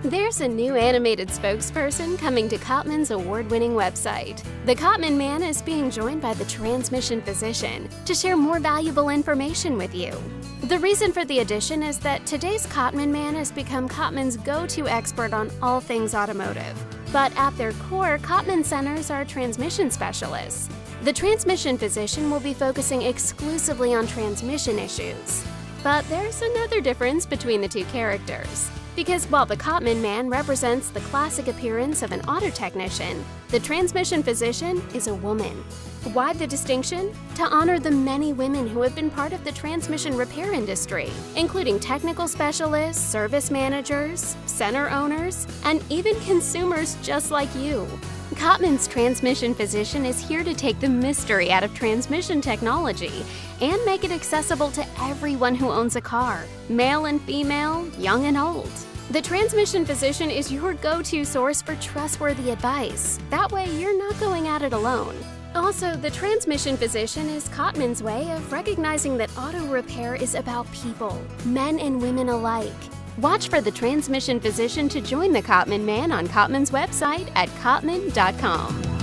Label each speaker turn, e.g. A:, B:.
A: There's a new animated spokesperson coming to Cottman's award-winning website. The Cottman Man is being joined by the transmission physician to share more valuable information with you. The reason for the addition is that today's Cottman Man has become Cottman's go-to expert on all things automotive. But at their core, Cottman centers are transmission specialists. The transmission physician will be focusing exclusively on transmission issues. But there's another difference between the two characters. Because while the Cottman Man represents the classic appearance of an auto technician, the transmission physician is a woman. Why the distinction? To honor the many women who have been part of the transmission repair industry, including technical specialists, service managers, center owners, and even consumers just like you. Cottman's transmission physician is here to take the mystery out of transmission technology and make it accessible to everyone who owns a car, male and female, young and old. The transmission physician is your go-to source for trustworthy advice. That way, you're not going at it alone. Also, the transmission physician is Cottman's way of recognizing that auto repair is about people, men and women alike. Watch for the transmission physician to join the Cottman Man on Cottman's website at cottman.com.